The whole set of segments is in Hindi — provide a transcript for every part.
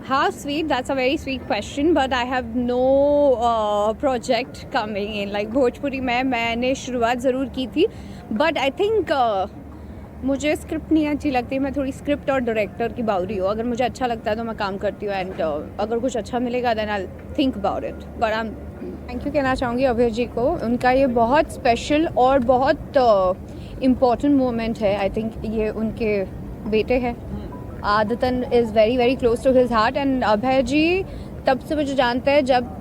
How sweet? That's a very sweet question, but I have no project coming in. Like Bhojpuri में मैंने शुरुआत ज़रूर की थी, but I think मुझे स्क्रिप्ट नहीं अच्छी लगती. मैं थोड़ी स्क्रिप्ट और डायरेक्टर की बाउरी हूँ. अगर मुझे अच्छा लगता है तो मैं काम करती हूँ, एंड अगर कुछ अच्छा मिलेगा then I think about it. But I am thank you कहना चाहूँगी अभय जी को. उनका ये बहुत स्पेशल और बहुत इम्पॉर्टेंट मोमेंट है. आई थिंक ये उनके बेटे हैं. आदतन is very very close to his heart, and Abhay ji तब से मुझे जानते हैं जब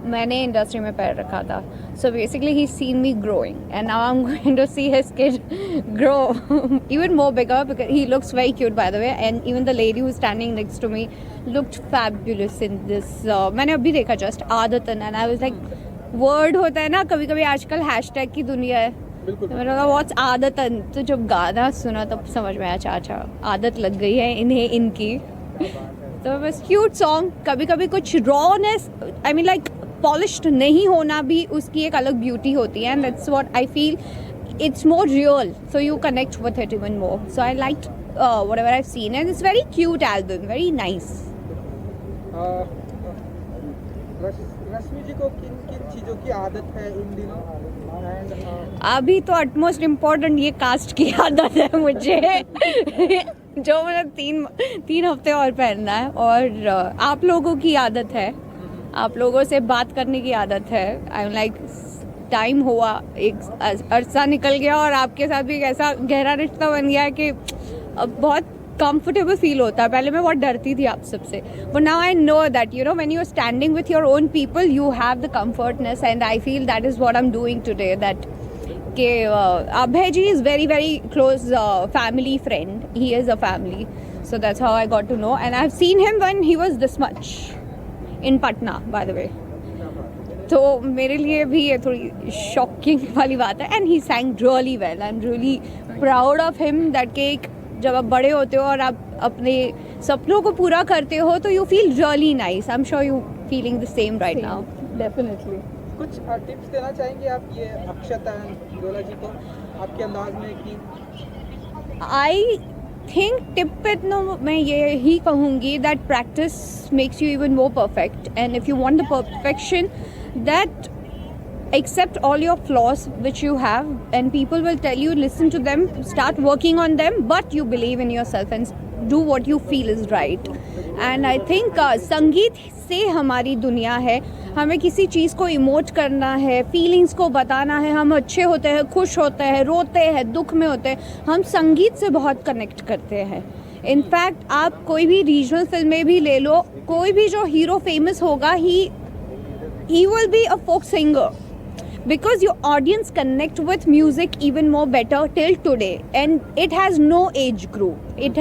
मैंने इंडस्ट्री में पैर रखा था. So basically he seen me growing, and now I am going to see his kid grow even more bigger because he looks very cute by the way, and even the lady who is standing next to me looked fabulous in this. मैंने अभी देखा जस्ट आदतन, and I was like, word होता है ना कभी कभी आजकल हैशटैग की दुनिया है. तो मैंने कहा व्हाट्स आदतन, तो जब गाना सुना तब समझ में आया अच्छा आदत लग गई है इन्हें इनकी. तो बस क्यूट सॉन्ग. कभी कभी कुछ rawness, I mean like polished नहीं होना भी उसकी एक अलग ब्यूटी होती है, and that's what I feel. It's more real, so you connect with it even more. So I like whatever I have seen, and it's very cute album, very nice. Rashmi ji को किन किन चीज़ों की आदत है इन दिनों? अभी तो अटमोस्ट इम्पोर्टेंट ये कास्ट की आदत है मुझे जो मुझे तीन हफ्ते और पहनना है. और आप लोगों की आदत है, आप लोगों से बात करने की आदत है. आई एम लाइक, टाइम हुआ, एक अरसा निकल गया और आपके साथ भी एक ऐसा गहरा रिश्ता बन गया है कि अब बहुत कंफर्टेबल फील होता है. पहले मैं बहुत डरती थी आप सबसे, but now I know that you know when you are standing with your own people you have the comfortness, and I feel that is what I am doing today. That कि Abhay ji is very very close family friend. He is a family, so that's how I got to know, and I have seen him when he was this much in Patna by the way. तो मेरे लिए भी ये थोड़ी शॉकिंग वाली बात है, and he सैंग really well. I am really proud of him that कि जब आप बड़े होते हो और आप अपने सपनों को पूरा करते हो तो you feel really nice. I am sure you feeling the same right now. Definitely. कुछ टिप्स देना चाहेंगे आप ये अक्षता हिरोला जी को आपके अंदाज में कि? आई थिंक टिप इतना मैं ये ही कहूँगी that practice makes you even more perfect, and if you want the perfection that accept all your flaws which you have, and people will tell you listen to them, start working on them, but you believe in yourself and do what you feel is right. And I think संगीत से हमारी दुनिया है. हमें किसी चीज़ को इमोट करना है, फीलिंग्स को बताना है. हम अच्छे होते हैं, खुश होते हैं, रोते हैं, दुख में होते हैं, हम संगीत से बहुत कनेक्ट करते हैं. इनफैक्ट आप कोई भी रीजनल फिल्में भी ले लो, कोई भी जो हीरो फेमस होगा he will be a folk singer, because your audience connect with music even more better till today, and it has no age group. It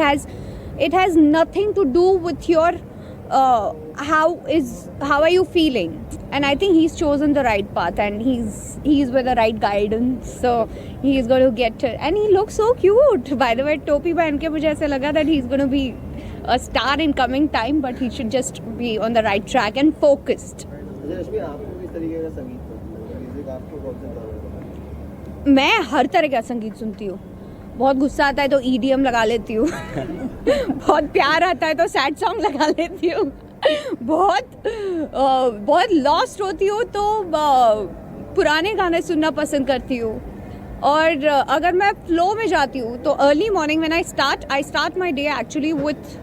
has nothing to do with your how are you feeling, and I think he's chosen the right path, and he's with the right guidance, so he's going to get it. And he looks so cute, by the way. टोपी पहन के मुझे ऐसा लगा that he's going to be a star in coming time, but he should just be on the right track and focused. मैं हर तरह का संगीत सुनती हूँ. बहुत गुस्सा आता है तो EDM लगा लेती हूँ बहुत प्यार आता है तो सैड सॉन्ग लगा लेती हूँ बहुत लॉस्ट होती हूँ तो पुराने गाने सुनना पसंद करती हूँ. और अगर मैं फ्लो में जाती हूँ तो early morning when I start my day actually with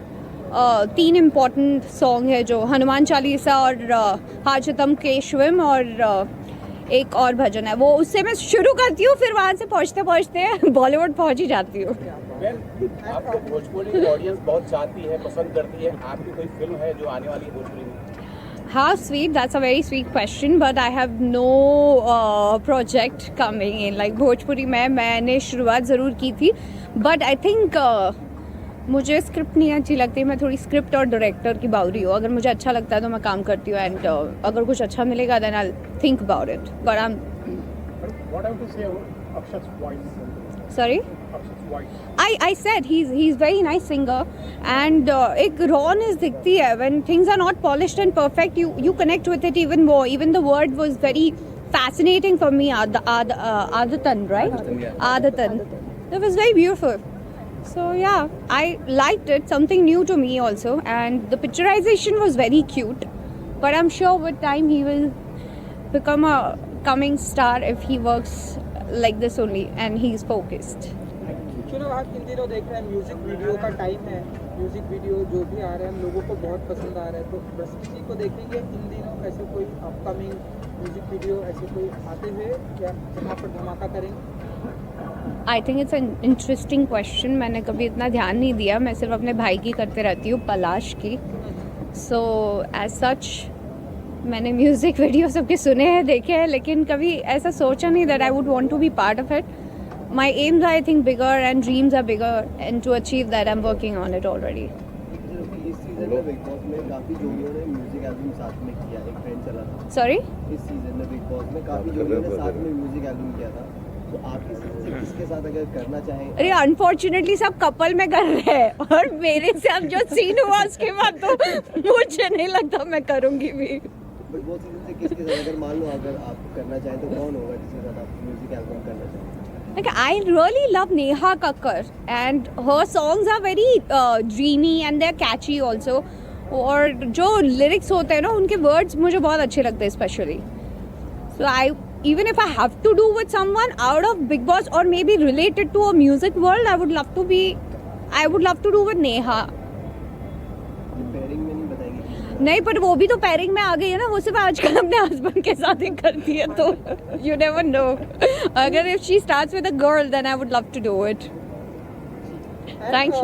3 important song है जो हनुमान चालीसा और हाजतम केशवम और एक और भजन है, वो उससे मैं शुरू करती हूँ, फिर वहाँ से पहुँचते पहुँचते बॉलीवुड पहुँच ही जाती हूँ. आपको भोजपुरी ऑडियंस बहुत चाहती है, पसंद करती है. आपकी कोई फिल्म है जो आने वाली है भोजपुरी में? How sweet? That's a very sweet question, but I have no project coming in. Like Bhojpuri में मैंने शुरुआत ज़रूर की थी, but I think मुझे स्क्रिप्ट नहीं अच्छी लगती. मैं थोड़ी स्क्रिप्ट और डायरेक्टर की बाउरी हूँ. अगर मुझे अच्छा लगता है तो मैं काम करती हूँ, एंड अगर कुछ अच्छा मिलेगा then I think about it. But I am What I have to say about Akshat's voice? Sorry. Akshat's voice. I said he's very nice singer, and एक rawness दिखती है when things are not polished and perfect. You connect with it even more. Even the word was very fascinating for me. Adatan, right? Adatan, yeah. Adatan. That was very beautiful. So yeah, I liked it, something new to me also, and the picturization was very cute. But I'm sure with time he will become a coming star if he works like this only and he's focused. चुनाव आप इन दिनों देख रहे हैं, म्यूजिक वीडियो का टाइम है, म्यूजिक वीडियो जो भी आ रहे हैं लोगों को बहुत पसंद आ रहा है, तो बस किसी को देखेंगे इन दिनों ऐसे कोई अपकमिंग म्यूजिक वीडियो ऐसे कोई आते हुए या जहाँ पर धमाका करेंगे? I think it's an interesting question. मैंने कभी इतना ध्यान नहीं दिया, मैं सिर्फ अपने भाई की करते रहती हूँ, पलाश की. सो एज सच मैंने म्यूज़िक वीडियो सबके सुने हैं, देखे हैं, लेकिन कभी ऐसा सोचा नहीं that I would want to be part of it. My aims I think bigger and dreams are bigger, and to achieve that I am working on it already. इस सीजन में बिग बॉस में काफी जोड़ियों ने म्यूजिक एल्बम साथ में किया, एक ट्रेंड चला था. सॉरी, इस सीजन में बिग बॉस में काफी जोड़ियों ने साथ में म्यूजिक एल्बम किया था. तो आप इस सीजन से किसके साथ अगर करना चाहें? अरे अनफॉर्चुनेटली सब कपल में कर रहे हैं, और मेरे साथ जो सीन हुआ उसके बाद तो मुझे नहीं लगता मैं करूँगी भी. बिग बॉस सीजन से किसके साथ अगर मान लो अगर आप करना चाहें तो कौन होगा जिसके साथ आप म्यूजिक एल्बम करना चाहें? Like I really love Neha Kakkar, and her songs are very dreamy and they're catchy also. और जो lyrics होते हैं ना उनके words मुझे बहुत अच्छे लगते हैं specially. So even if I have to do with someone out of Big Boss or maybe related to a music world, I would love to do with Neha. Pairing में नहीं बताएंगे? नहीं, पर वो भी तो पेयरिंग में आ गई है ना, वो सिर्फ आजकल अपने हस्बैंड के साथ ही करती है, तो यू नेवर नो. अगर if she starts with a girl then I would love to do it. Thank you.